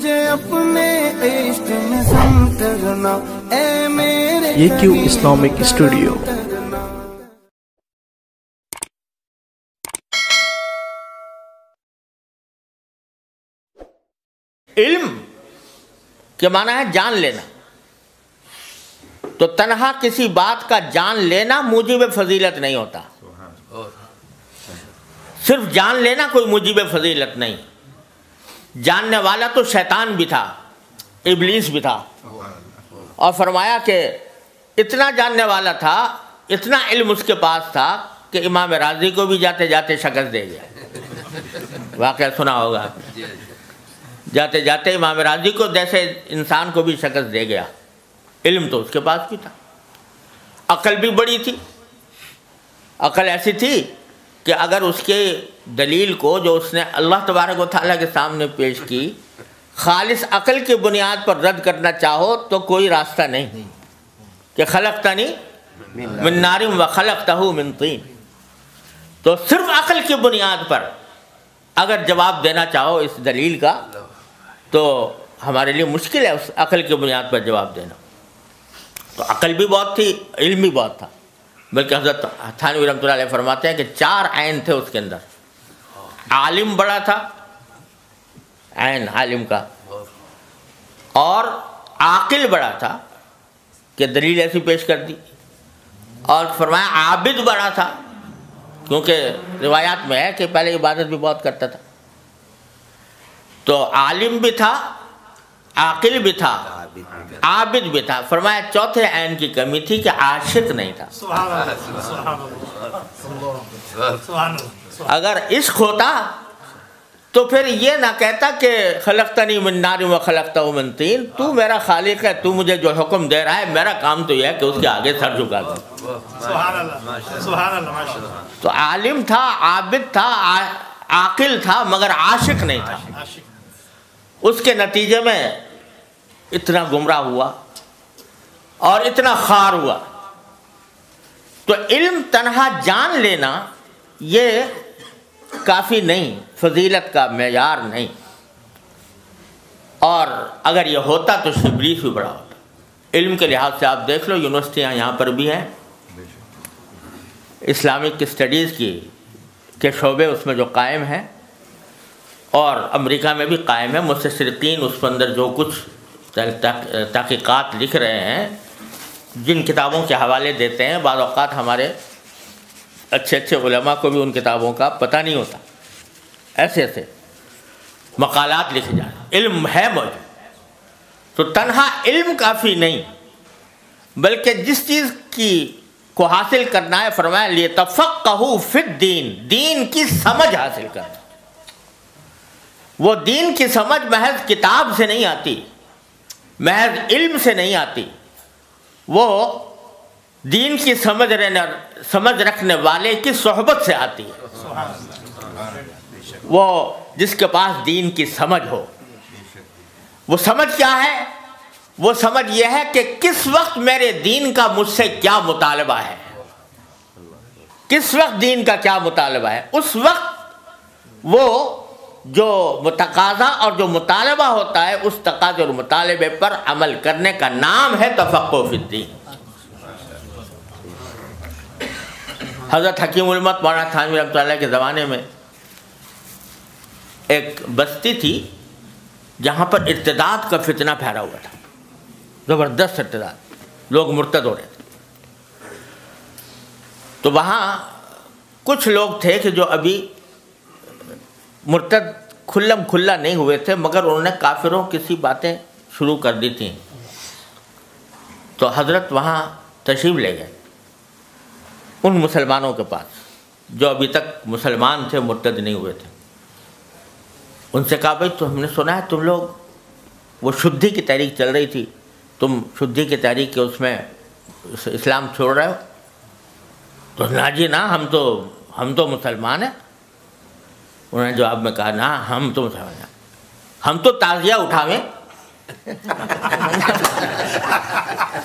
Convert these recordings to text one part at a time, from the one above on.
مجھے اپنے عشق میں سم کرنا اے میرے یہ کیوں اسلامک اسٹوڈیو۔ علم کے معنی ہے جان لینا، تو تنہا کسی بات کا جان لینا موجب فضیلت نہیں ہوتا، صرف جان لینا کوئی موجب فضیلت نہیں۔ جاننے والا تو شیطان بھی تھا، ابلیس بھی تھا، اور فرمایا کہ اتنا جاننے والا تھا، اتنا علم اس کے پاس تھا کہ امام راضی کو بھی جاتے جاتے شکست دے گیا۔ واقعہ سنا ہوگا، جاتے جاتے امام راضی کو جیسے انسان کو بھی شکست دے گیا۔ علم تو اس کے پاس بھی تھا، عقل بھی بڑی تھی، عقل ایسی تھی کہ اگر اس کے دلیل کو جو اس نے اللہ تبارک و تعالیٰ کے سامنے پیش کی خالص عقل کی بنیاد پر رد کرنا چاہو تو کوئی راستہ نہیں، کہ خلقتنی من نار و خلقتہ من طین، تو صرف عقل کی بنیاد پر اگر جواب دینا چاہو اس دلیل کا تو ہمارے لیے مشکل ہے اس عقل کی بنیاد پر جواب دینا۔ تو عقل بھی بہت تھی، علم بھی بہت تھا، بلکہ حضرت تھانوی رحمۃ اللہ علیہ فرماتے ہیں کہ 4 عین تھے اس کے اندر۔ عالم بڑا تھا، عین عالم کا، اور عاقل بڑا تھا کہ دلیل ایسی پیش کر دی، اور فرمایا عابد بڑا تھا، کیونکہ روایات میں ہے کہ پہلے عبادت بھی بہت کرتا تھا۔ تو عالم بھی تھا، عاقل بھی تھا، عابد بھی تھا۔ فرمایا چوتھے عین کی کمی تھی کہ عاشق نہیں تھا۔ اگر عشق ہوتا تو پھر یہ نہ کہتا کہ خلقتنی من نار و خلقتہ من طین، تو میرا خالق ہے، تو مجھے جو حکم دے رہا ہے، میرا کام تو یہ ہے کہ اس کے آگے سر جھکا دوں۔ تو عالم تھا، عابد تھا، عاقل تھا، مگر عاشق نہیں تھا۔ اس کے نتیجے میں اتنا گمراہ ہوا اور اتنا خوار ہوا۔ تو علم تنہا جان لینا یہ کافی نہیں، فضیلت کا معیار نہیں، اور اگر یہ ہوتا تو ابلیس بھی بڑا ہوتا۔ علم کے لحاظ سے آپ دیکھ لو، یونیورسٹیاں یہاں پر بھی ہیں، اسلامک اسٹڈیز کے شعبے اس میں جو قائم ہیں، اور امریکہ میں بھی قائم ہے۔ مستشرقین اس کے اندر جو کچھ تحقیقات لکھ رہے ہیں، جن کتابوں کے حوالے دیتے ہیں، بعض اوقات ہمارے اچھے علماء کو بھی ان کتابوں کا پتہ نہیں ہوتا، ایسے ایسے مقالات لکھے جائیں۔ علم ہے موجود، تو تنہا علم کافی نہیں، بلکہ جس چیز کو حاصل کرنا ہے، فرمایا لِيَتَفَقَّهُوا فِي الدِّينِ، دین کی سمجھ حاصل کرنا۔ وہ دین کی سمجھ محض کتاب سے نہیں آتی، محض علم سے نہیں آتی، وہ دین کی سمجھ رکھنے والے کی صحبت سے آتی ہے۔ وہ جس کے پاس دین کی سمجھ ہو، وہ سمجھ کیا ہے؟ وہ سمجھ یہ ہے کہ کس وقت میرے دین کا مجھ سے کیا مطالبہ ہے، کس وقت دین کا کیا مطالبہ ہے۔ اس وقت وہ جو تقاضا اور جو مطالبہ ہوتا ہے، اس تقاضے اور مطالبے پر عمل کرنے کا نام ہے تفقہ فی الدین۔ حضرت حکیم الامت مولانا تھانوی رحمۃ اللہ کے زمانے میں ایک بستی تھی جہاں پر ارتداد کا فتنہ پھیلا ہوا تھا، زبردست ارتداد، لوگ مرتد ہو رہے تھے۔ تو وہاں کچھ لوگ تھے کہ جو ابھی مرتد کھلم کھلا نہیں ہوئے تھے، مگر انہوں نے کافروں کسی باتیں شروع کر دی تھیں۔ تو حضرت وہاں تشریف لے گئے ان مسلمانوں کے پاس جو ابھی تک مسلمان تھے، مرتد نہیں ہوئے تھے۔ ان سے کہا بھائی تو ہم نے سنا ہے تم لوگ، وہ شدھی کی تحریک چل رہی تھی، تم شدھی کی تحریک کے اس میں اسلام چھوڑ رہے ہو؟ تو نا جی نا، ہم تو مسلمان ہیں۔ انہوں نے جواب میں کہا نا، ہم تو مسلمان ہیں، ہم تو تعزیہ اٹھاویں،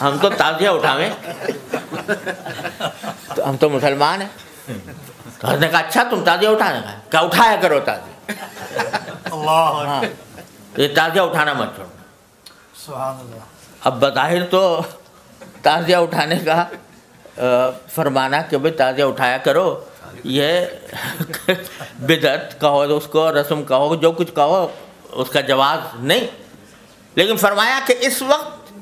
ہم تو تعزیہ اٹھاویں، تو ہم تو مسلمان ہیں۔ تو حضرت نے کہا اچھا تم تعزیہ اٹھانے کا، کیا اٹھایا کرو تعزیہ۔ یہ تعزیہ اٹھانا مت چھوڑنا۔ سبحان اللہ۔ اب بظاہر تو تعزیہ اٹھانے کا فرمانا کہ بھئی تعزیہ اٹھایا کرو، یہ بدعت کہو اس کو، رسم کہو، جو کچھ کہو، اس کا جواز نہیں، لیکن فرمایا کہ اس وقت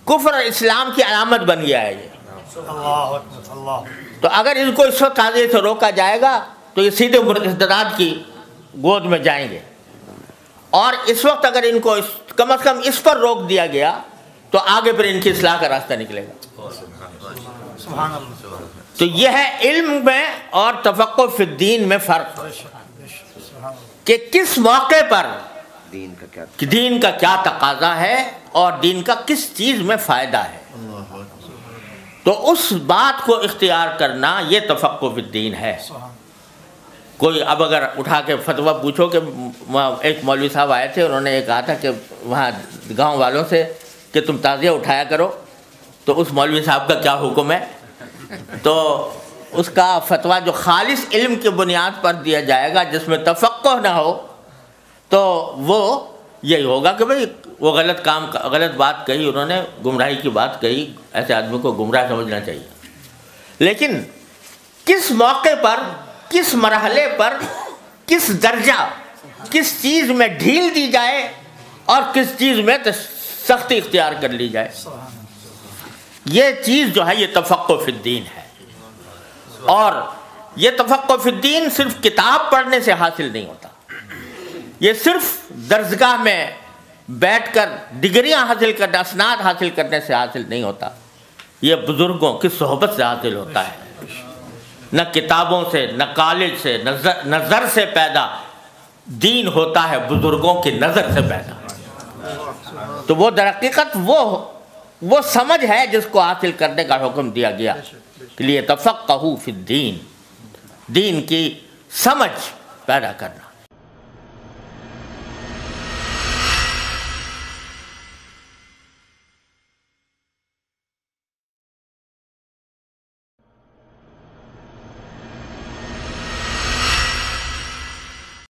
کفر اور اسلام کی علامت بن گیا ہے یہ۔ اللہ اکبر، اللہ۔ تو اگر ان کو اس وقت تعزیے سے روکا جائے گا تو یہ سیدھے ارتداد کی گود میں جائیں گے، اور اس وقت اگر ان کو کم از کم اس پر روک دیا گیا تو آگے پھر ان کی اصلاح کا راستہ نکلے گا۔ سبحان اللہ۔ تو یہ ہے علم میں اور تفقہ فی الدین میں فرق، کہ کس موقع پر دین کا کیا تقاضا ہے اور دین کا کس چیز میں فائدہ ہے، تو اس بات کو اختیار کرنا یہ تفقہ فی الدین ہے۔ کوئی اب اگر اٹھا کے فتویٰ پوچھو کہ ایک مولوی صاحب آئے تھے، انہوں نے یہ کہا تھا کہ وہاں گاؤں والوں سے کہ تم تعزیہ اٹھایا کرو، تو اس مولوی صاحب کا کیا حکم ہے؟ تو اس کا فتویٰ جو خالص علم کی بنیاد پر دیا جائے گا، جس میں تفقہ نہ ہو، تو وہ یہی ہوگا کہ بھئی وہ غلط بات کہی، انہوں نے گمراہی کی بات کہی، ایسے آدمی کو گمراہ سمجھنا چاہیے۔ لیکن کس موقع پر، کس مرحلے پر، کس درجہ، کس چیز میں ڈھیل دی جائے اور کس چیز میں سختی اختیار کر لی جائے، یہ چیز جو ہے یہ تفقہ فی الدین ہے۔ اور یہ تفقہ فی الدین صرف کتاب پڑھنے سے حاصل نہیں ہوتا، یہ صرف درسگاہ میں بیٹھ کر ڈگریاں حاصل کرنے، اسناد حاصل کرنے سے حاصل نہیں ہوتا، یہ بزرگوں کی صحبت سے حاصل ہوتا ہے۔ نہ کتابوں سے، نہ کالج سے، نظر سے پیدا دین ہوتا ہے، بزرگوں کی نظر سے پیدا۔ تو وہ در حقیقت وہ سمجھ ہے جس کو حاصل کرنے کا حکم دیا گیا، کہ لیے تفقہوا فی الدین، دین کی سمجھ پیدا کرنا۔